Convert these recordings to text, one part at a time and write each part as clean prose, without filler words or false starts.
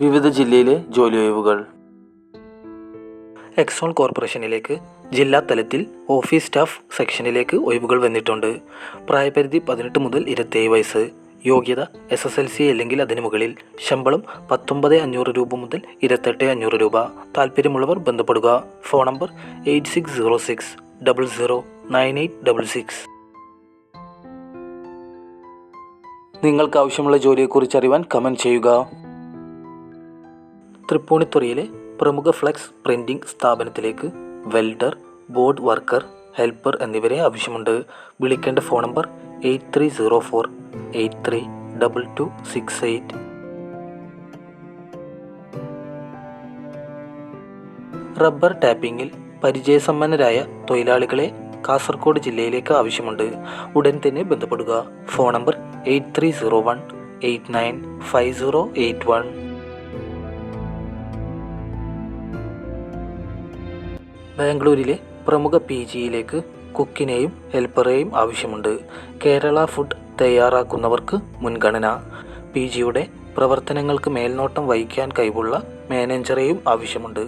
വിവിധ ജില്ലയിലെ ജോലി ഒഴിവുകൾ. എക്സോൺ കോർപ്പറേഷനിലേക്ക് ജില്ലാ തലത്തിൽ ഓഫീസ് സ്റ്റാഫ് സെക്ഷനിലേക്ക് ഒഴിവുകൾ വന്നിട്ടുണ്ട്. പ്രായപരിധി 18 മുതൽ 27 വയസ്സ്. യോഗ്യത SSLC അല്ലെങ്കിൽ അതിനു മുകളിൽ. ശമ്പളം 19,500 രൂപ മുതൽ 28,500 രൂപ. താല്പര്യമുള്ളവർ ബന്ധപ്പെടുക. Phone number 8606 00 9866. നിങ്ങൾക്ക് ആവശ്യമുള്ള ജോലിയെക്കുറിച്ച് അറിയാൻ കമൻറ്റ് ചെയ്യുക. തൃപ്പൂണിത്തുറയിലെ പ്രമുഖ ഫ്ലെക്സ് പ്രിൻറ്റിംഗ് സ്ഥാപനത്തിലേക്ക് വെൽഡർ, ബോർഡ് വർക്കർ, ഹെൽപ്പർ എന്നിവരെ ആവശ്യമുണ്ട്. വിളിക്കേണ്ട ഫോൺ നമ്പർ 8304 832268. റബ്ബർ ടാപ്പിംഗിൽ പരിചയസമ്പന്നരായ തൊഴിലാളികളെ കാസർഗോഡ് ജില്ലയിലേക്ക് ആവശ്യമുണ്ട്. ഉടൻ തന്നെ ബന്ധപ്പെടുക. Phone number 8301 895081. ബാംഗ്ലൂരിലെ പ്രമുഖ PGയിലേക്ക് കുക്കിനെയും ഹെൽപ്പറെയും ആവശ്യമുണ്ട്. കേരള ഫുഡ് തയ്യാറാക്കുന്നവർക്ക് മുൻഗണന. PGയുടെ പ്രവർത്തനങ്ങൾക്ക് മേൽനോട്ടം വഹിക്കാൻ കഴിവുള്ള മാനേജറെയും ആവശ്യമുണ്ട്.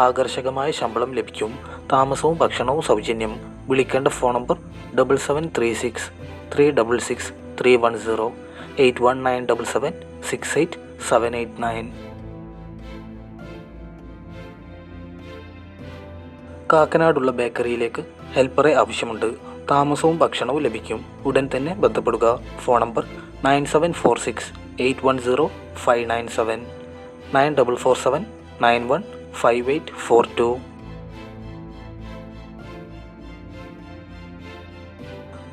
ആകർഷകമായ ശമ്പളം ലഭിക്കും. താമസവും ഭക്ഷണവും സൗജന്യം. വിളിക്കേണ്ട ഫോൺ നമ്പർ 7736 366 310 81977 68789. കാക്കനാടുള്ള ബേക്കറിയിലേക്ക് ഹെൽപ്പറെ ആവശ്യമുണ്ട്. താമസവും ഭക്ഷണവും ലഭിക്കും. ഉടൻ തന്നെ ബന്ധപ്പെടുക. Phone number 9746 810 597 9447 91 5842.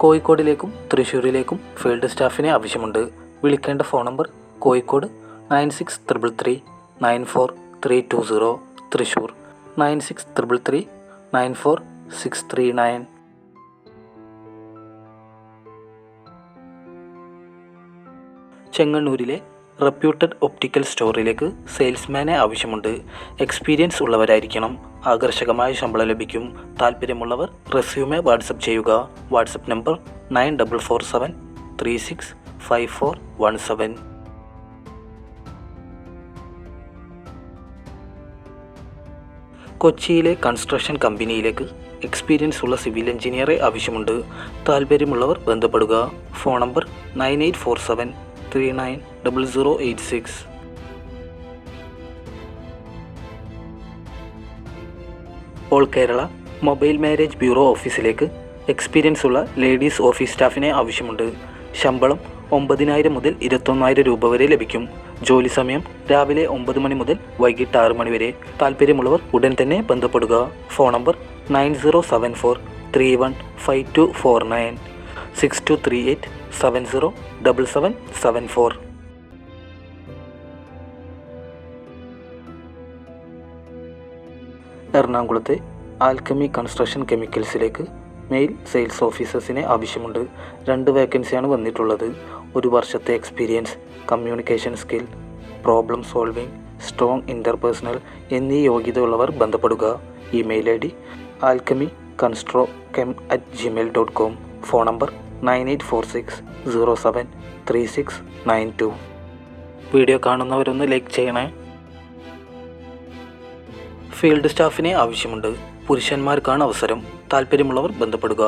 കോഴിക്കോടിലേക്കും തൃശ്ശൂരിലേക്കും ഫീൽഡ് സ്റ്റാഫിനെ ആവശ്യമുണ്ട്. വിളിക്കേണ്ട ഫോൺ നമ്പർ കോഴിക്കോട് 9633 94320, തൃശ്ശൂർ 9633 94639. ചെങ്ങന്നൂരിലെ റെപ്യൂട്ടഡ് ഒപ്റ്റിക്കൽ സ്റ്റോറിലേക്ക് സെയിൽസ്മാനെ ആവശ്യമുണ്ട്. എക്സ്പീരിയൻസ് ഉള്ളവരായിരിക്കണം. ആകർഷകമായ ശമ്പളം ലഭിക്കും. താല്പര്യമുള്ളവർ റെസ്യൂമെ വാട്സപ്പ് ചെയ്യുക. WhatsApp number 9447 365417. കൊച്ചിയിലെ കൺസ്ട്രക്ഷൻ കമ്പനിയിലേക്ക് എക്സ്പീരിയൻസ് ഉള്ള സിവിൽ എഞ്ചിനീയറെ ആവശ്യമുണ്ട്. താല്പര്യമുള്ളവർ ബന്ധപ്പെടുക. Phone number 9847 390086. All Kerala mobile marriage bureau ഓഫീസിലേക്ക് എക്സ്പീരിയൻസ് ഉള്ള ലേഡീസ് ഓഫീസ് സ്റ്റാഫിനെ ആവശ്യമുണ്ട്. ശമ്പളം 9,000 മുതൽ 21,000 രൂപ വരെ ലഭിക്കും. ജോലി സമയം രാവിലെ 9 മണി മുതൽ വൈകിട്ട് 6 മണി വരെ. താല്പര്യമുള്ളവർ ഉടൻ തന്നെ ബന്ധപ്പെടുക. Phone number 9074 315249 6238 707774. എറണാകുളത്തെ ആൽക്കമി കൺസ്ട്രക്ഷൻ കെമിക്കൽസിലേക്ക് മെയിൽ സെയിൽസ് ഓഫീസേഴ്സിനെ ആവശ്യമുണ്ട്. 2 വേക്കൻസിയാണ് വന്നിട്ടുള്ളത്. 1 വർഷത്തെ experience, communication skill, problem solving, strong interpersonal എന്നീ യോഗ്യതയുള്ളവർ ബന്ധപ്പെടുക. Email ID alchemyconstrochem@gmail.com. Phone number 9846 07 3692. Video കാണുന്നവരൊന്ന് ലൈക്ക് ചെയ്യണേ. ഫീൽഡ് സ്റ്റാഫിനെ ആവശ്യമുണ്ട്. പുരുഷന്മാർക്കാണ് അവസരം. താല്പര്യമുള്ളവർ ബന്ധപ്പെടുക.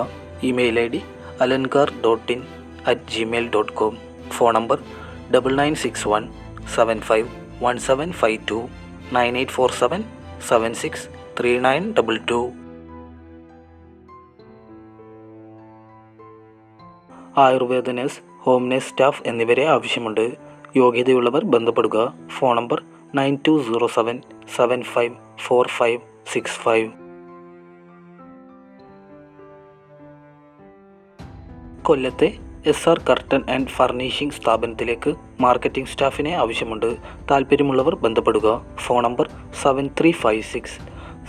Email ID alangar.in@gmail.com. ഫോൺ നമ്പർ 9961 75 1752 9847 76 3922. Ayurveda nurse, home nurse staff എന്നിവരെ ആവശ്യമുണ്ട്. യോഗ്യതയുള്ളവർ ബന്ധപ്പെടുക. Phone number 9207 754565. കൊല്ലത്തെ SR കർട്ടൻ ആൻഡ് ഫർണിഷിംഗ് സ്ഥാപനത്തിലേക്ക് മാർക്കറ്റിംഗ് സ്റ്റാഫിനെ ആവശ്യമുണ്ട്. താല്പര്യമുള്ളവർ ബന്ധപ്പെടുക. Phone number 7356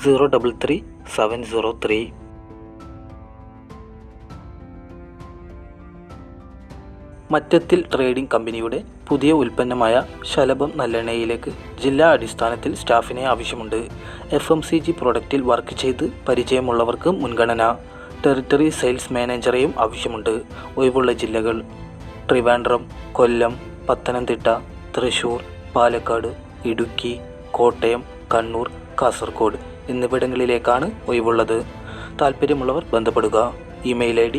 033 703. മറ്റത്തിൽ ട്രേഡിംഗ് കമ്പനിയുടെ പുതിയ ഉൽപ്പന്നമായ ശലഭം നല്ലെണ്ണയിലേക്ക് ജില്ലാ അടിസ്ഥാനത്തിൽ സ്റ്റാഫിനെ ആവശ്യമുണ്ട്. FMCG പ്രൊഡക്റ്റിൽ വർക്ക് ചെയ്ത് പരിചയമുള്ളവർക്ക് മുൻഗണന. ടെറിട്ടറി സെയിൽസ് മാനേജറെയും ആവശ്യമുണ്ട്. ഒഴിവുള്ള ജില്ലകൾ ട്രിവാൻഡ്രം, കൊല്ലം, പത്തനംതിട്ട, തൃശ്ശൂർ, പാലക്കാട്, ഇടുക്കി, കോട്ടയം, കണ്ണൂർ, കാസർഗോഡ് എന്നിവിടങ്ങളിലേക്കാണ് ഒഴിവുള്ളത്. താല്പര്യമുള്ളവർ ബന്ധപ്പെടുക. Email ID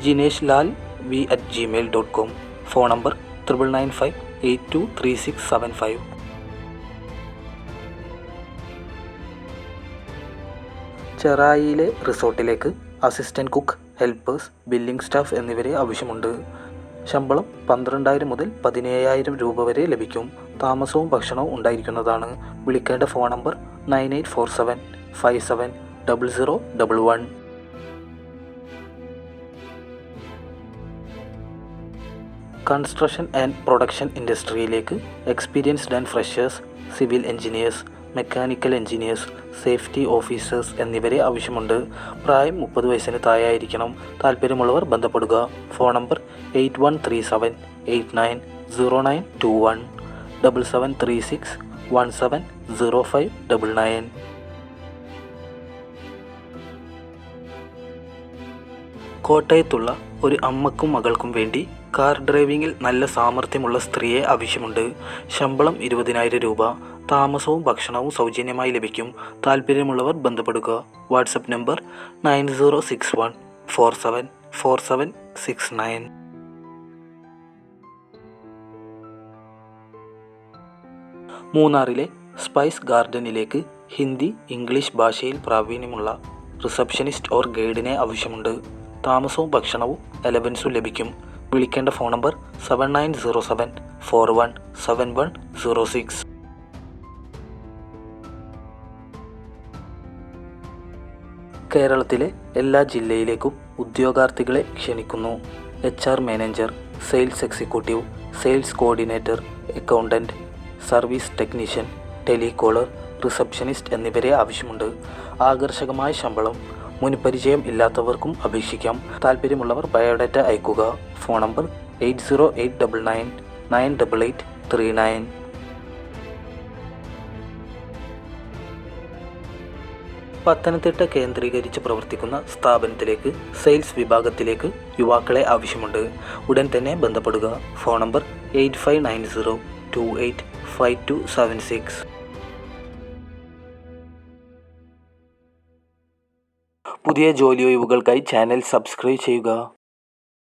jineshlal@gmail.com. Phone number 9995823675. ചെറായിയിലെ റിസോർട്ടിലേക്ക് assistant cook, helpers, billing staff എന്നിവരെ ആവശ്യമുണ്ട്. ശമ്പളം 12,000 മുതൽ 17,000 രൂപ വരെ ലഭിക്കും. താമസവും ഭക്ഷണവും ഉണ്ടായിരിക്കുന്നതാണ്. വിളിക്കേണ്ട phone number 9847570011. Construction and production ഇൻഡസ്ട്രിയിലേക്ക് experienced and freshers, civil engineers, mechanical engineers, safety officers എന്നിവരെ ആവശ്യമുണ്ട്. പ്രായം 30 വയസ്സിന് താഴെയായിരിക്കണം. താല്പര്യമുള്ളവർ ബന്ധപ്പെടുക. Phone number 8137890921, 7736170599. കോട്ടയത്തുള്ള ഒരു അമ്മക്കും മകൾക്കും വേണ്ടി കാർ ഡ്രൈവിംഗിൽ നല്ല സാമർഥ്യമുള്ള സ്ത്രീയെ ആവശ്യമുണ്ട്. ശമ്പളം 20,000 രൂപ. താമസവും ഭക്ഷണവും സൗജന്യമായി ലഭിക്കും. താല്പര്യമുള്ളവർ ബന്ധപ്പെടുക. WhatsApp number 9061474769. മൂന്നാറിലെ സ്പൈസ് ഗാർഡനിലേക്ക് ഹിന്ദി, ഇംഗ്ലീഷ് ഭാഷയിൽ പ്രാവീണ്യമുള്ള റിസപ്ഷനിസ്റ്റ് ഓർ ഗൈഡിനെ ആവശ്യമുണ്ട്. താമസവും ഭക്ഷണവും അലവൻസും ലഭിക്കും. വിളിക്കേണ്ട ഫോൺ നമ്പർ 7907417106. കേരളത്തിലെ എല്ലാ ജില്ലയിലേക്കും ഉദ്യോഗാർത്ഥികളെ ക്ഷണിക്കുന്നു. HR manager, sales executive, sales coordinator, accountant, service technician, telecaller, receptionist എന്നിവരെ ആവശ്യമുണ്ട്. ആകർഷകമായ ശമ്പളം. മുൻപരിചയം ഇല്ലാത്തവർക്കും അപേക്ഷിക്കാം. താല്പര്യമുള്ളവർ ബയോഡാറ്റ അയക്കുക. Phone number 8089998839. പത്തനംതിട്ട കേന്ദ്രീകരിച്ച് പ്രവർത്തിക്കുന്ന സ്ഥാപനത്തിലേക്ക് സെയിൽസ് വിഭാഗത്തിലേക്ക് യുവാക്കളെ ആവശ്യമുണ്ട്. ഉടൻ തന്നെ ബന്ധപ്പെടുക. Phone number 8590285276. പുതിയ ജോലി ഒഴിവുകൾക്കായി ചാനൽ സബ്സ്ക്രൈബ് ചെയ്യുക.